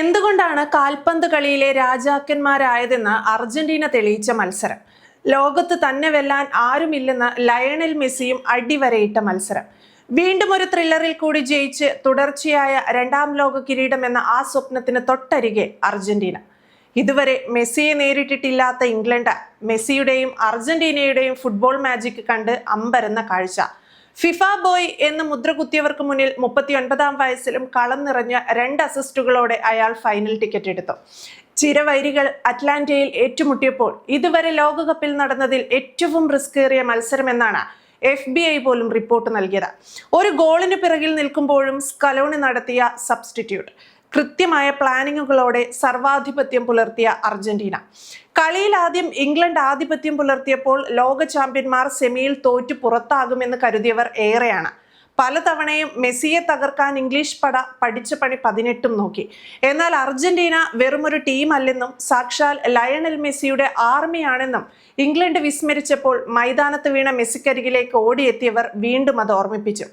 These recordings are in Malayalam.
എന്തുകൊണ്ടാണ് കാൽപന്ത് കളിയിലെ രാജാക്കന്മാരായതെന്ന് അർജന്റീന തെളിയിച്ച മത്സരം. ലോകത്ത് തന്നെ വെല്ലാൻ ആരുമില്ലെന്ന് ലയണൽ മെസ്സിയും അടിവരയിട്ട മത്സരം. വീണ്ടും ഒരു ത്രില്ലറിൽ കൂടി ജയിച്ച് തുടർച്ചയായ രണ്ടാം ലോക കിരീടം എന്ന ആ സ്വപ്നത്തിന് തൊട്ടരികെ അർജന്റീന. ഇതുവരെ മെസ്സിയെ നേരിട്ടിട്ടില്ലാത്ത ഇംഗ്ലണ്ട് മെസ്സിയുടെയും അർജന്റീനയുടെയും ഫുട്ബോൾ മാജിക് കണ്ട് അമ്പരന്ന കാഴ്ച. ഫിഫ ബോയ് എന്ന് മുദ്ര കുത്തിയവർക്ക് മുന്നിൽ 39-ാം വയസ്സിലും കളം നിറഞ്ഞ 2 അസിസ്റ്റുകളോടെ അയാൾ ഫൈനൽ ടിക്കറ്റ് എടുത്തു. ചിരവൈരികൾ അറ്റ്ലാന്റയിൽ ഏറ്റുമുട്ടിയപ്പോൾ ഇതുവരെ ലോകകപ്പിൽ നടന്നതിൽ ഏറ്റവും റിസ്കേറിയ മത്സരമെന്നാണ് FBI പോലും റിപ്പോർട്ട് നൽകിയത്. ഒരു ഗോളിന് പിറകിൽ നിൽക്കുമ്പോഴും സ്കലോണി നടത്തിയ സബ്സ്റ്റിറ്റ്യൂട്ട്, കൃത്യമായ പ്ലാനിങ്ങുകളോടെ സർവാധിപത്യം പുലർത്തിയ അർജന്റീന. കളിയിൽ ആദ്യം ഇംഗ്ലണ്ട് ആധിപത്യം പുലർത്തിയപ്പോൾ ലോക ചാമ്പ്യന്മാർ സെമിയിൽ തോറ്റു പുറത്താകുമെന്ന് കരുതിയവർ ഏറെയാണ്. പലതവണയും മെസ്സിയെ തകർക്കാൻ ഇംഗ്ലീഷ് പട പഠിച്ച പണി 18 നോക്കി. എന്നാൽ അർജന്റീന വെറുമൊരു ടീം അല്ലെന്നും സാക്ഷാൽ ലയണൽ മെസ്സിയുടെ ആർമിയാണെന്നും ഇംഗ്ലണ്ട് വിസ്മരിച്ചപ്പോൾ മൈതാനത്ത് വീണ മെസ്സിക്കരികിലേക്ക് ഓടിയെത്തിയവർ വീണ്ടും അത് ഓർമ്മിപ്പിച്ചു.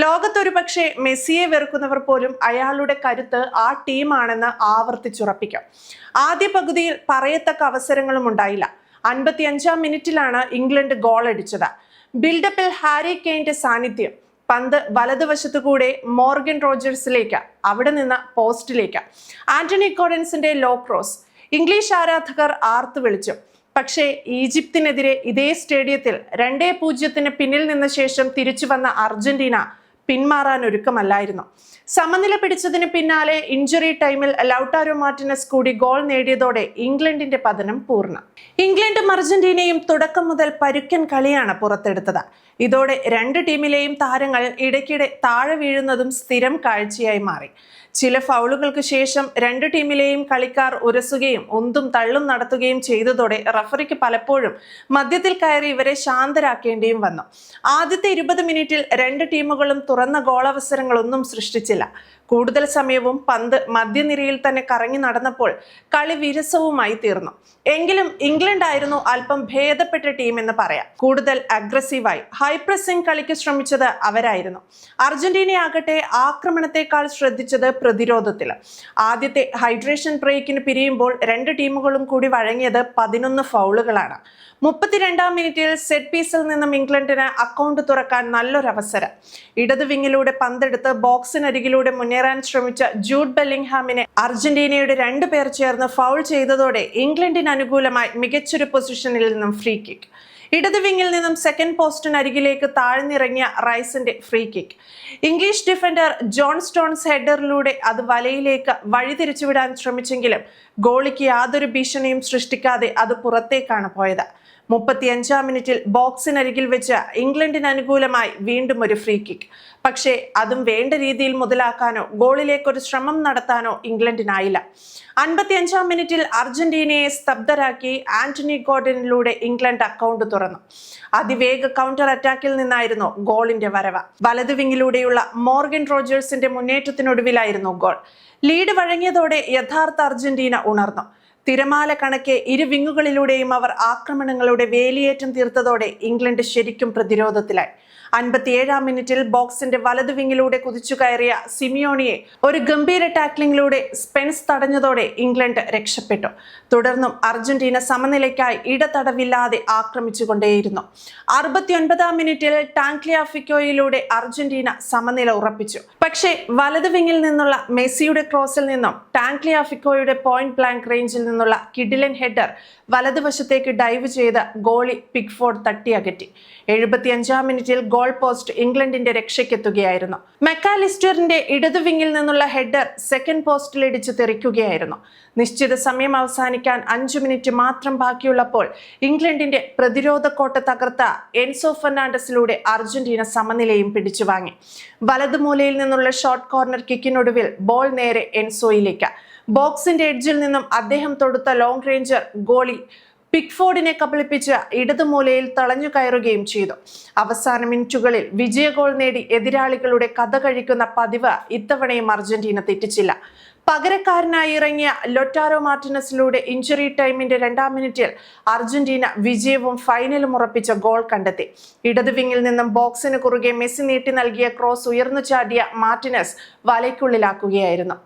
ലോകത്തൊരു പക്ഷേ മെസ്സിയെ വെറുക്കുന്നവർ പോലും അയാളുടെ കരുത്ത് ആ ടീമാണെന്ന് ആവർത്തിച്ചുറപ്പിക്കും. ആദ്യ പകുതിയിൽ പറയത്തക്ക അവസരങ്ങളും ഉണ്ടായില്ല. 55-ാം മിനിറ്റിലാണ് ഇംഗ്ലണ്ട് ഗോൾ അടിച്ചത്. ബിൽഡപ്പിൽ ഹാരി കെയ്ന്റെ സാന്നിധ്യം. പന്ത് വലതുവശത്തുകൂടെ മോർഗൻ റോജേഴ്സിലേക്ക്, അവിടെ നിന്ന് പോസ്റ്റിലേക്ക്. ആന്റണി ഗോർഡൻസിന്റെ ലോ ക്രോസ്. ഇംഗ്ലീഷ് ആരാധകർ ആർത്തു വിളിച്ചു. പക്ഷേ ഈജിപ്തിനെതിരെ ഇതേ സ്റ്റേഡിയത്തിൽ 2-0 പിന്നിൽ നിന്ന ശേഷം തിരിച്ചു വന്ന അർജന്റീന പിന്മാറാൻ ഒരുക്കമല്ലായിരുന്നു. സമനില പിടിച്ചതിന് പിന്നാലെ ഇഞ്ചുറി ടൈമിൽ ലൗട്ടാരോ മാർട്ടിനസ് കൂടി ഗോൾ നേടിയതോടെ ഇംഗ്ലണ്ടിന്റെ പതനം പൂർണ്ണം. ഇംഗ്ലണ്ടും അർജന്റീനയും തുടക്കം മുതൽ പരുക്കൻ കളിയാണ് പുറത്തെടുത്തത്. ഇതോടെ 2 ടീമിലെയും താരങ്ങൾ ഇടയ്ക്കിടെ താഴെ വീഴുന്നതും സ്ഥിരം കാഴ്ചയായി മാറി. ചില ഫൗളുകൾക്ക് ശേഷം 2 ടീമിലെയും കളിക്കാർ ഉരസുകയും ഉന്തും തള്ളും നടത്തുകയും ചെയ്തതോടെ റഫറിക്ക് പലപ്പോഴും മധ്യത്തിൽ കയറി ഇവരെ ശാന്തരാക്കേണ്ടിയും വന്നു. ആദ്യത്തെ 20 മിനിറ്റിൽ 2 ടീമുകളും തുറന്ന ഗോളവസരങ്ങളൊന്നും സൃഷ്ടിച്ചില്ല. കൂടുതൽ സമയവും പന്ത് മധ്യനിരയിൽ തന്നെ കറങ്ങി നടന്നപ്പോൾ കളി വിരസവുമായി തീർന്നു. എങ്കിലും ഇംഗ്ലണ്ട് ആയിരുന്നു അല്പം ഭേദപ്പെട്ട ടീം എന്ന് പറയാം. കൂടുതൽ അഗ്രസീവായി ഹൈ പ്രസിംഗ് കളിക്ക് ശ്രമിച്ചത് അവരായിരുന്നു. അർജന്റീനയാകട്ടെ ആക്രമണത്തെക്കാൾ ശ്രദ്ധിച്ചത് പ്രതിരോധത്തിൽ. ആദ്യത്തെ ഹൈഡ്രേഷൻ ബ്രേക്കിന് പിരിയുമ്പോൾ 2 ടീമുകളും കൂടി വഴങ്ങിയത് 11 ഫൗളുകളാണ്. 32-ാം മിനിറ്റിൽ സെറ്റ് പീസിൽ നിന്നും ഇംഗ്ലണ്ടിന് അക്കൗണ്ട് തുറക്കാൻ നല്ലൊരവസരം. ഇടതു വിങ്ങിലൂടെ പന്തെടുത്ത് ബോക്സിനരികിലൂടെ മുന്നേറാൻ ശ്രമിച്ച ജൂഡ് ബെല്ലിംഗ്ഹാമിനെ അർജന്റീനയുടെ 2 പേർ ചേർന്ന് ഫൗൾ ചെയ്തതോടെ ഇംഗ്ലണ്ടിന് അനുകൂലമായി മികച്ചൊരു പൊസിഷനിൽ നിന്നും ഫ്രീ കിക്ക്. ഇടതു വിങ്ങിൽ നിന്നും സെക്കൻഡ് പോസ്റ്റിനരികിലേക്ക് താഴ്ന്നിറങ്ങിയ റൈസിന്റെ free kick. English defender John Stones ഹെഡറിലൂടെ അത് വലയിലേക്ക് വഴിതിരിച്ചുവിടാൻ ശ്രമിച്ചെങ്കിലും ഗോളിക്ക് യാതൊരു ഭീഷണിയും സൃഷ്ടിക്കാതെ അത് പുറത്തേക്കാണ് പോയത്. 35-ാം മിനിറ്റിൽ ബോക്സിനരികിൽ വെച്ച് ഇംഗ്ലണ്ടിന് അനുകൂലമായി വീണ്ടും ഒരു ഫ്രീ കിക്ക്. പക്ഷേ അതും വേണ്ട രീതിയിൽ മുതലാക്കാനോ ഗോളിലേക്കൊരു ശ്രമം നടത്താനോ ഇംഗ്ലണ്ടിനായില്ല. 55-ാം മിനിറ്റിൽ അർജന്റീനയെ സ്തബ്ധരാക്കി ആന്റണി ഗോർഡനിലൂടെ ഇംഗ്ലണ്ട് അക്കൗണ്ട് തുറന്നു. അതിവേഗ കൗണ്ടർ അറ്റാക്കിൽ നിന്നായിരുന്നു ഗോളിന്റെ വരവ്. വലതു വിങ്ങിലൂടെയുള്ള മോർഗൻ റോജേഴ്സിന്റെ മുന്നേറ്റത്തിനൊടുവിലായിരുന്നു ഗോൾ. ലീഡ് വഴങ്ങിയതോടെ യഥാർത്ഥ അർജന്റീന ഉണർന്നു. തിരമാല കണക്കെ ഇരു വിങ്ങുകളിലൂടെയും അവർ ആക്രമണങ്ങളുടെ വേലിയേറ്റം തീർത്തതോടെ ഇംഗ്ലണ്ട് ശരിക്കും പ്രതിരോധത്തിലായി. 57-ാം മിനിറ്റിൽ ബോക്സിന്റെ വലതു വിങ്ങിലൂടെ കുതിച്ചു കയറിയ സിമിയോണിയെ ഒരു ഗംഭീര ടാക്ലിംഗിലൂടെ സ്പെൻസ് തടഞ്ഞതോടെ ഇംഗ്ലണ്ട് രക്ഷപ്പെട്ടു. തുടർന്നും അർജന്റീന സമനിലയ്ക്കായി ഇടതടവില്ലാതെ ആക്രമിച്ചുകൊണ്ടേയിരുന്നു. 69-ാം മിനിറ്റിൽ ടാങ്ക്ലിയാഫിക്കോയിലൂടെ അർജന്റീന സമനില ഉറപ്പിച്ചു. പക്ഷേ വലതു വിങ്ങിൽ നിന്നുള്ള മെസ്സിയുടെ ക്രോസിൽ നിന്നും ടാങ്ക്ലിയാഫിക്കോയുടെ പോയിന്റ് ബ്ലാങ്ക് റേഞ്ചിൽ നിന്നുള്ള കിഡിലൻ ഹെഡർ വലതുവശത്തേക്ക് ഡൈവ് ചെയ്ത് ഗോളി പിക്ഫോർഡ് തട്ടിയകറ്റി. 75-ാം മിനിറ്റിൽ ഗോൾ പോസ്റ്റ് ഇംഗ്ലണ്ടിന്റെ രക്ഷയ്ക്കെത്തുകയായിരുന്നു. മെക്കാലിസ്റ്ററിന്റെ ഇടതു വിങ്ങിൽ നിന്നുള്ള ഹെഡർ സെക്കൻഡ് പോസ്റ്റിലിടിച്ച് തെറിക്കുകയായിരുന്നു. നിശ്ചിത സമയം അവസാനിക്കാൻ 5 മിനിറ്റ് മാത്രം ബാക്കിയുള്ളപ്പോൾ ഇംഗ്ലണ്ടിന്റെ പ്രതിരോധ കോട്ട തകർത്ത എൻസോ ഫെർണാണ്ടസിലൂടെ അർജന്റീന സമനിലയും പിടിച്ചു വാങ്ങി. വലതുമൂലയിൽ നിന്നുള്ള ഷോർട്ട് കോർണർ കിക്കിനൊടുവിൽ ബോൾ നേരെ എൻസോയിലേക്ക്. ബോക്സിന്റെ എഡ്ജിൽ നിന്നും അദ്ദേഹം തൊടുത്ത ലോങ് റേഞ്ചർ ഗോളി പിക്ഫോർഡിനെ കബളിപ്പിച്ച് ഇടതുമൂലയിൽ തളഞ്ഞു കയറുകയും ചെയ്തു. അവസാന മിനിറ്റുകളിൽ വിജയ ഗോൾ നേടി എതിരാളികളുടെ കഥ കഴിക്കുന്ന പതിവ് ഇത്തവണയും അർജന്റീന തെറ്റിച്ചില്ല. പകരക്കാരനായി ഇറങ്ങിയ ലൊട്ടാരോ മാർട്ടിനസിലൂടെ ഇഞ്ചുറി ടൈമിന്റെ 2-ാം മിനിറ്റിൽ അർജന്റീന വിജയവും ഫൈനലും ഉറപ്പിച്ച ഗോൾ കണ്ടെത്തി. ഇടതു വിങ്ങിൽ നിന്നും ബോക്സിന് കുറുകെ മെസ്സി നീട്ടി നൽകിയ ക്രോസ് ഉയർന്നു ചാടിയ മാർട്ടിനസ് വലയ്ക്കുള്ളിലാക്കുകയായിരുന്നു.